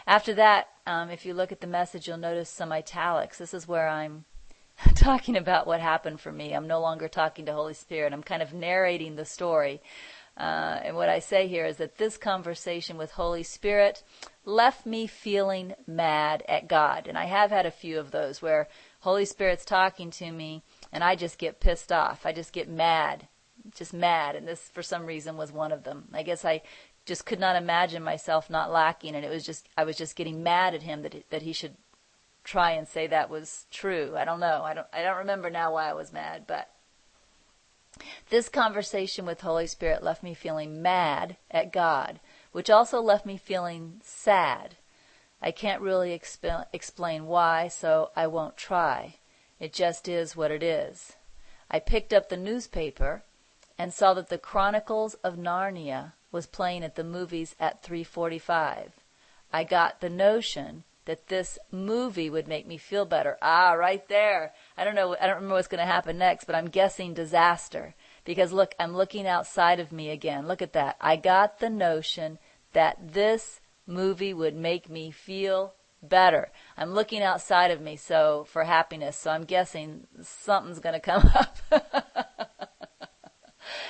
After that, if you look at the message, you'll notice some italics. This is where I'm talking about what happened for me. I'm no longer talking to Holy Spirit. I'm kind of narrating the story. And what I say here is that this conversation with Holy Spirit left me feeling mad at God. And I have had a few of those where Holy Spirit's talking to me and I just get pissed off. I just get mad. Just mad. And this, for some reason, was one of them. I guess I just could not imagine myself not lacking, and I was just getting mad at him that he should try and say that was true. I don't know. I don't remember now why I was mad, but this conversation with Holy Spirit left me feeling mad at God, which also left me feeling sad. I can't really explain why, so I won't try. It just is what it is. I picked up the newspaper and saw that the Chronicles of Narnia was playing at the movies at 3:45. I got the notion that this movie would make me feel better. Right there. I don't remember what's going to happen next, but I'm guessing disaster. Because look, I'm looking outside of me again. Look at that. I got the notion that this movie would make me feel better. I'm looking outside of me for happiness, so I'm guessing something's going to come up.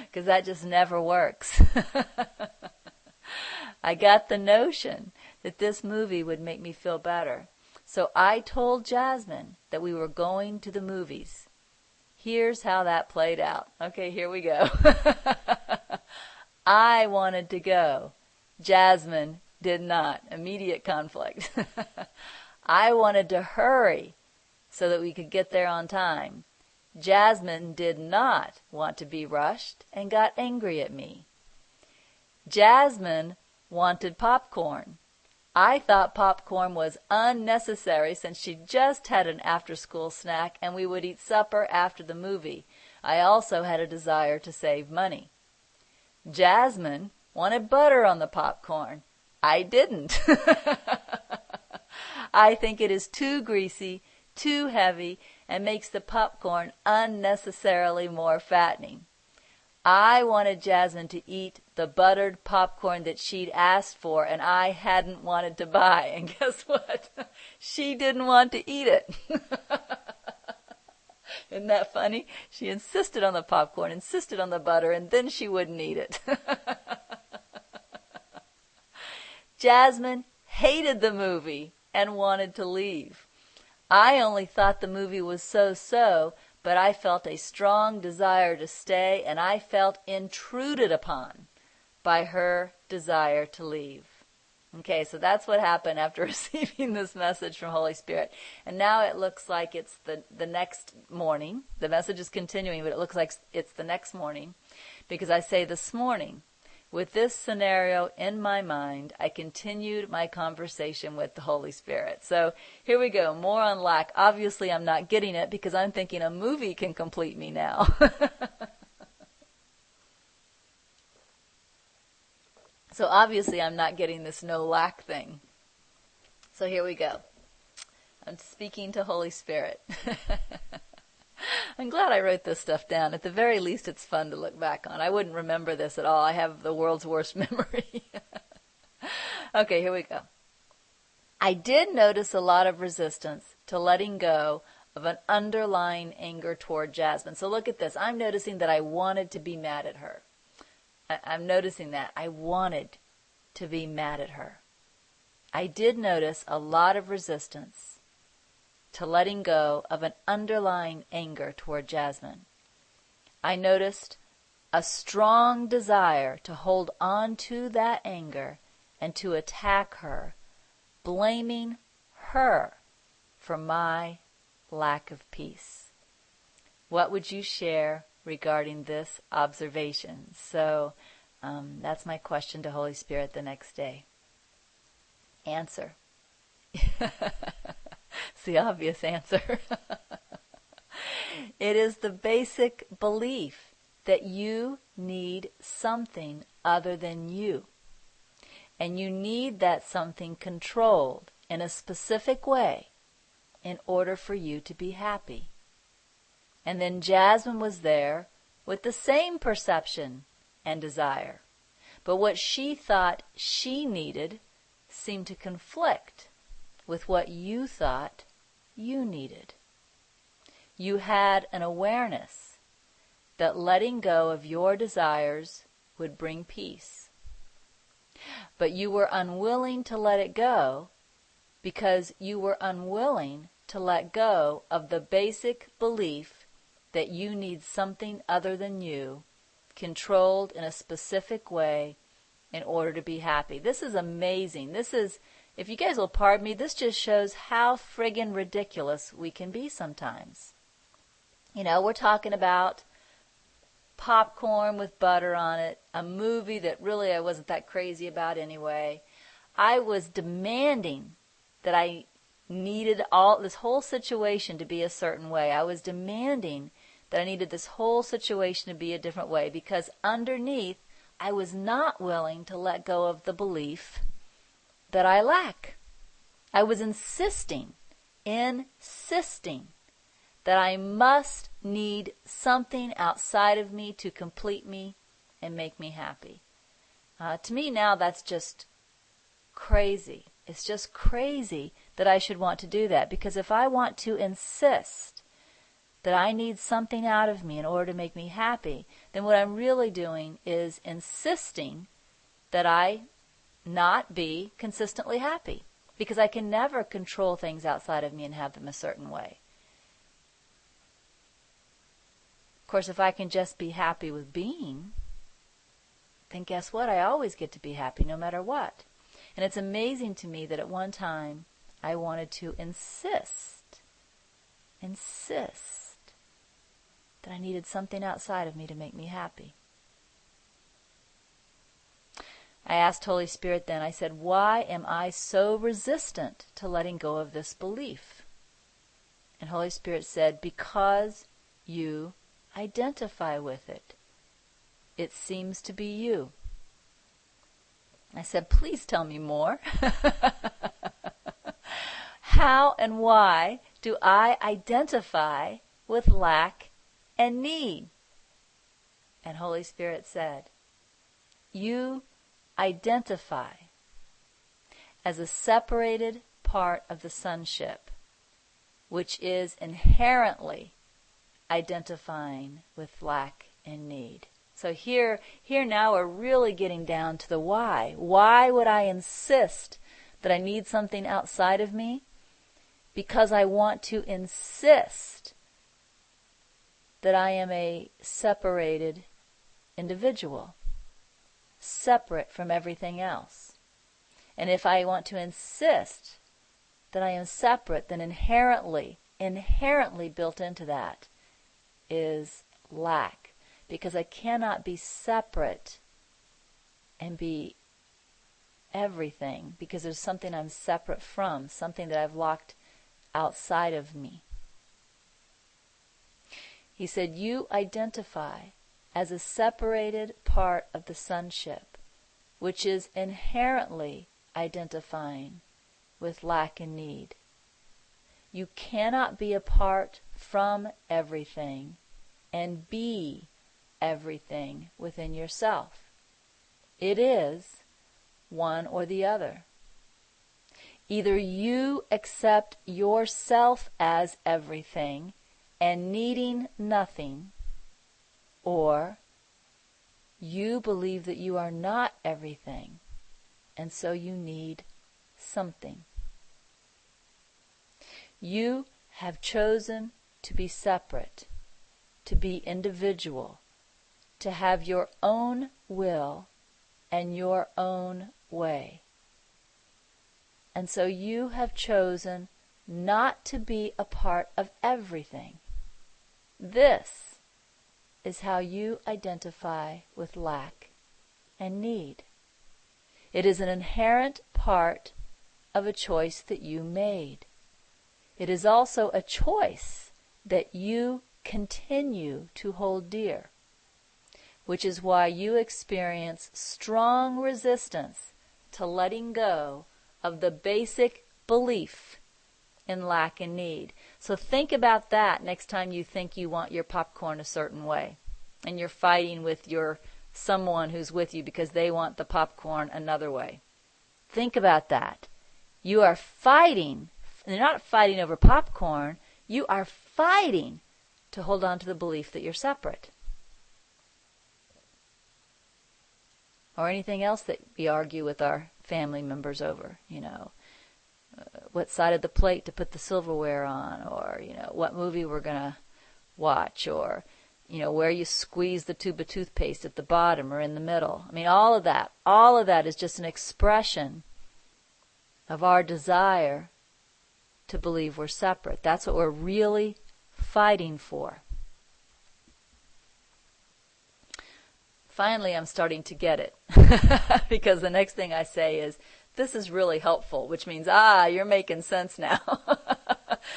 Because that just never works. I got the notion that this movie would make me feel better. So I told Jasmine that we were going to the movies. Here's how that played out. Okay, here we go. I wanted to go. Jasmine did not. Immediate conflict. I wanted to hurry so that we could get there on time. Jasmine did not want to be rushed and got angry at me. Jasmine wanted popcorn. I thought popcorn was unnecessary since she just had an after-school snack and we would eat supper after the movie. I also had a desire to save money. Jasmine wanted butter on the popcorn. I didn't. I think it is too greasy, too heavy, and makes the popcorn unnecessarily more fattening. I wanted Jasmine to eat the buttered popcorn that she'd asked for and I hadn't wanted to buy. And guess what? She didn't want to eat it. Isn't that funny? She insisted on the popcorn, insisted on the butter, and then she wouldn't eat it. Jasmine hated the movie and wanted to leave. I only thought the movie was so-so, but I felt a strong desire to stay, and I felt intruded upon by her desire to leave. Okay, so that's what happened after receiving this message from Holy Spirit. And now it looks like it's the next morning. The message is continuing, but it looks like it's the next morning, because I say this morning, with this scenario in my mind, I continued my conversation with the Holy Spirit. So here we go, more on lack. Obviously, I'm not getting it because I'm thinking a movie can complete me now. So obviously, I'm not getting this no lack thing. So here we go. I'm speaking to Holy Spirit. I'm glad I wrote this stuff down. At the very least, it's fun to look back on. I wouldn't remember this at all. I have the world's worst memory. Okay, here we go. I did notice a lot of resistance to letting go of an underlying anger toward Jasmine. So look at this. I'm noticing that I wanted to be mad at her. I'm noticing that. I wanted to be mad at her. I did notice a lot of resistance to letting go of an underlying anger toward Jasmine. I noticed a strong desire to hold on to that anger and to attack her, blaming her for my lack of peace. What would you share regarding this observation? So that's my question to Holy Spirit the next day. Answer. It's the obvious answer. It is the basic belief that you need something other than you. And you need that something controlled in a specific way in order for you to be happy. And then Jasmine was there with the same perception and desire. But what she thought she needed seemed to conflict with what you thought you needed. You had an awareness that letting go of your desires would bring peace. But you were unwilling to let it go because you were unwilling to let go of the basic belief that you need something other than you, controlled in a specific way in order to be happy. This is amazing. This is, if you guys will pardon me, this just shows how friggin' ridiculous we can be sometimes. You know, we're talking about popcorn with butter on it, a movie that really I wasn't that crazy about anyway. I was demanding that I needed this whole situation to be a certain way. I was demanding that I needed this whole situation to be a different way because underneath I was not willing to let go of the belief that I lack. I was insisting that I must need something outside of me to complete me and make me happy. To me now that's just crazy. It's just crazy that I should want to do that, because if I want to insist that I need something out of me in order to make me happy, then what I'm really doing is insisting that I not be consistently happy, because I can never control things outside of me and have them a certain way. Of course, if I can just be happy with being, then guess what? I always get to be happy no matter what. And it's amazing to me that at one time I wanted to insist that I needed something outside of me to make me happy. I asked Holy Spirit then, I said, why am I so resistant to letting go of this belief? And Holy Spirit said, because you identify with it. It seems to be you. I said, please tell me more. How and why do I identify with lack and need? And Holy Spirit said, you identify as a separated part of the sonship, which is inherently identifying with lack and need. So here now we're really getting down to the why. Why would I insist that I need something outside of me? Because I want to insist that I am a separated individual, separate from everything else. And if I want to insist that I am separate, then inherently built into that is lack. Because I cannot be separate and be everything, because there's something I'm separate from, something that I've locked outside of me. He said, you identify as a separated part of the sonship, which is inherently identifying with lack and need. You cannot be apart from everything and be everything within yourself. It is one or the other. Either you accept yourself as everything and needing nothing, or you believe that you are not everything, and so you need something. You have chosen to be separate, to be individual, to have your own will and your own way. And so you have chosen not to be a part of everything. This is how you identify with lack and need. It is an inherent part of a choice that you made. It is also a choice that you continue to hold dear, which is why you experience strong resistance to letting go of the basic belief in lack and need. So think about that next time you think you want your popcorn a certain way and you're fighting with someone who's with you because they want the popcorn another way. Think about that. You are fighting. You're not fighting over popcorn. You are fighting to hold on to the belief that you're separate. Or anything else that we argue with our family members over, what side of the plate to put the silverware on, or, what movie we're going to watch, or, where you squeeze the tube of toothpaste at the bottom or in the middle. I mean, all of that is just an expression of our desire to believe we're separate. That's what we're really fighting for. Finally, I'm starting to get it because the next thing I say is, this is really helpful, which means, you're making sense now.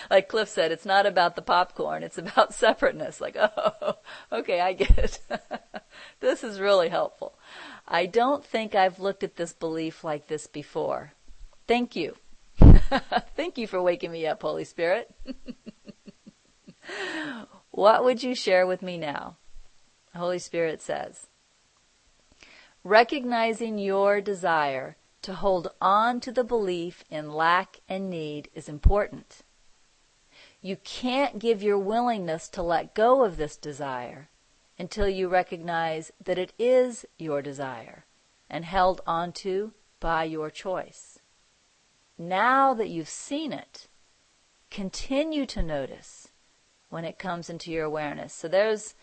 Like Cliff said, it's not about the popcorn, it's about separateness. Like, okay, I get it. This is really helpful. I don't think I've looked at this belief like this before. Thank you. Thank you for waking me up, Holy Spirit. What would you share with me now? Holy Spirit says, recognizing your desire to hold on to the belief in lack and need is important. You can't give your willingness to let go of this desire until you recognize that it is your desire and held onto by your choice. Now that you've seen it, continue to notice when it comes into your awareness. So there's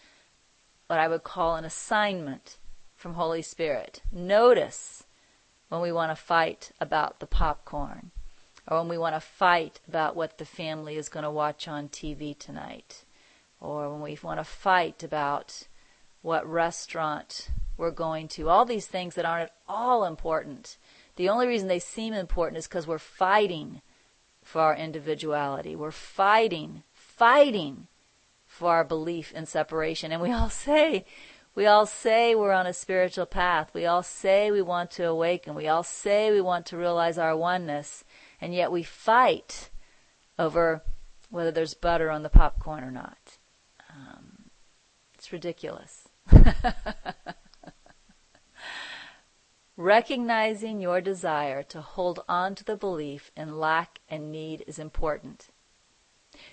what I would call an assignment from Holy Spirit. Notice when we want to fight about the popcorn, or when we want to fight about what the family is going to watch on TV tonight, or when we want to fight about what restaurant we're going to. All these things that aren't at all important. The only reason they seem important is because we're fighting for our individuality. We're fighting for our belief in separation. And we all say we're on a spiritual path. We all say we want to awaken. We all say we want to realize our oneness. And yet we fight over whether there's butter on the popcorn or not. It's ridiculous. Recognizing your desire to hold on to the belief in lack and need is important.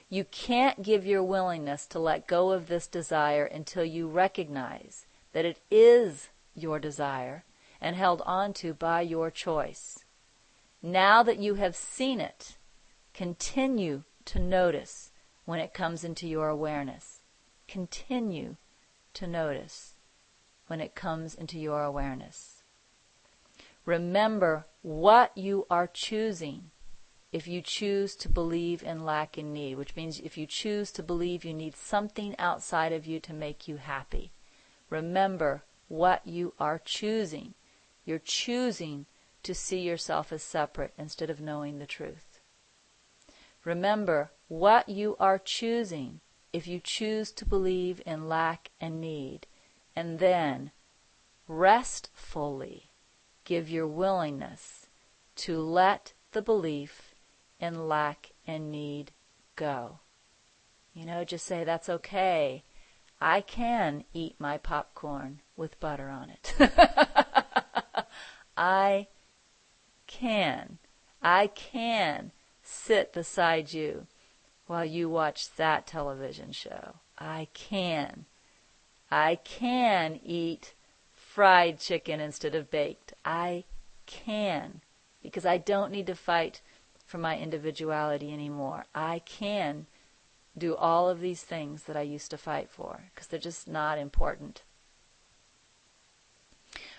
You can't give your willingness to let go of this desire until you recognize that it is your desire and held on to by your choice. Now that you have seen it, continue to notice when it comes into your awareness. Continue to notice when it comes into your awareness. Remember what you are choosing if you choose to believe in lack and need, which means if you choose to believe you need something outside of you to make you happy. Remember what you are choosing. You're choosing to see yourself as separate instead of knowing the truth. Remember what you are choosing if you choose to believe in lack and need, and then restfully give your willingness to let the belief in lack and need go. Just say, that's okay. I can eat my popcorn with butter on it. I can sit beside you while you watch that television show. I can eat fried chicken instead of baked. I can, because I don't need to fight for my individuality anymore. I can do all of these things that I used to fight for because they're just not important.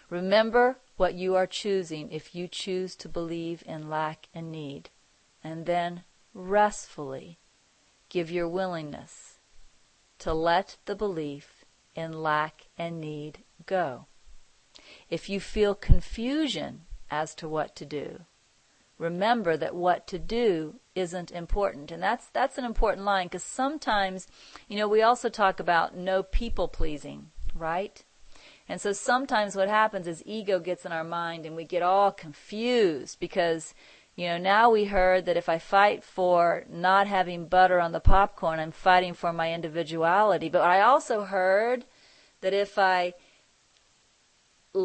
Remember what you are choosing if you choose to believe in lack and need, and then restfully give your willingness to let the belief in lack and need go. If you feel confusion as to what to do, remember that what to do isn't important. And that's an important line, because sometimes, we also talk about no people pleasing, right? And so sometimes what happens is ego gets in our mind and we get all confused because, now we heard that if I fight for not having butter on the popcorn, I'm fighting for my individuality. But I also heard that if I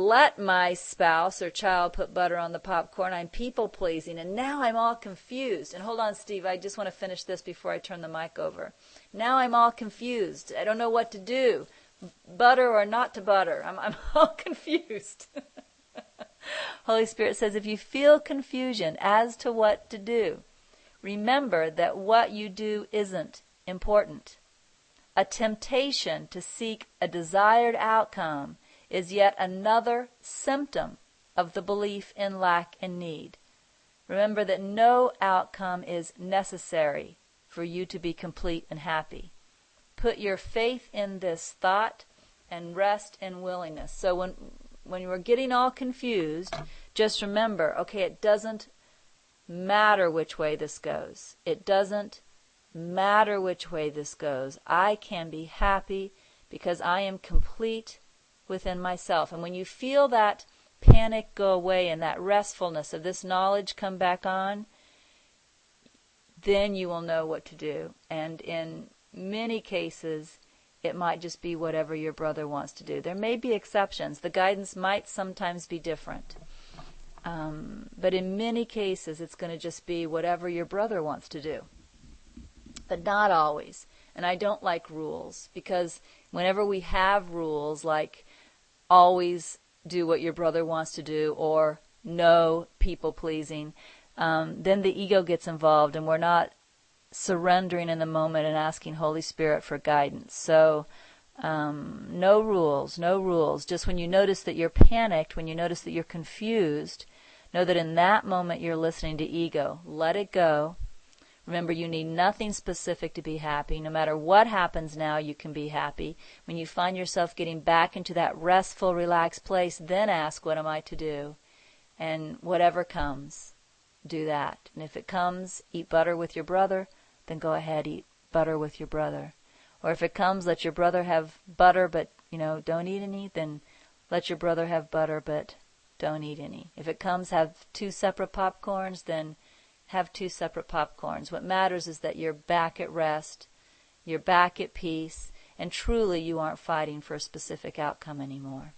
let my spouse or child put butter on the popcorn. I'm people pleasing, and now I'm all confused. And hold on, Steve, I just want to finish this before I turn the mic over. Now I'm all confused. I don't know what to do. Butter or not to butter. I'm all confused. Holy Spirit says, if you feel confusion as to what to do, remember that what you do isn't important. A temptation to seek a desired outcome is yet another symptom of the belief in lack and need. Remember that no outcome is necessary for you to be complete and happy. Put your faith in this thought and rest in willingness. So when you are getting all confused, just remember, okay, it doesn't matter which way this goes. It doesn't matter which way this goes. I can be happy because I am complete within myself. And when you feel that panic go away and that restfulness of this knowledge come back on, then you will know what to do. And in many cases, it might just be whatever your brother wants to do. There may be exceptions. The guidance might sometimes be different. But in many cases, it's going to just be whatever your brother wants to do. But not always. And I don't like rules, because whenever we have rules like always do what your brother wants to do or no people pleasing, then the ego gets involved and we're not surrendering in the moment and asking Holy Spirit for guidance. So no rules, no rules. Just when you notice that you're panicked, when you notice that you're confused, know that in that moment you're listening to ego. Let it go. Remember, you need nothing specific to be happy. No matter what happens now, you can be happy. When you find yourself getting back into that restful, relaxed place, then ask, what am I to do? And whatever comes, do that. And if it comes, eat butter with your brother, then go ahead, eat butter with your brother. Or if it comes, let your brother have butter, but, don't eat any, then let your brother have butter, but don't eat any. If it comes, have 2 separate popcorns, then have 2 separate popcorns. What matters is that you're back at rest, you're back at peace, and truly you aren't fighting for a specific outcome anymore.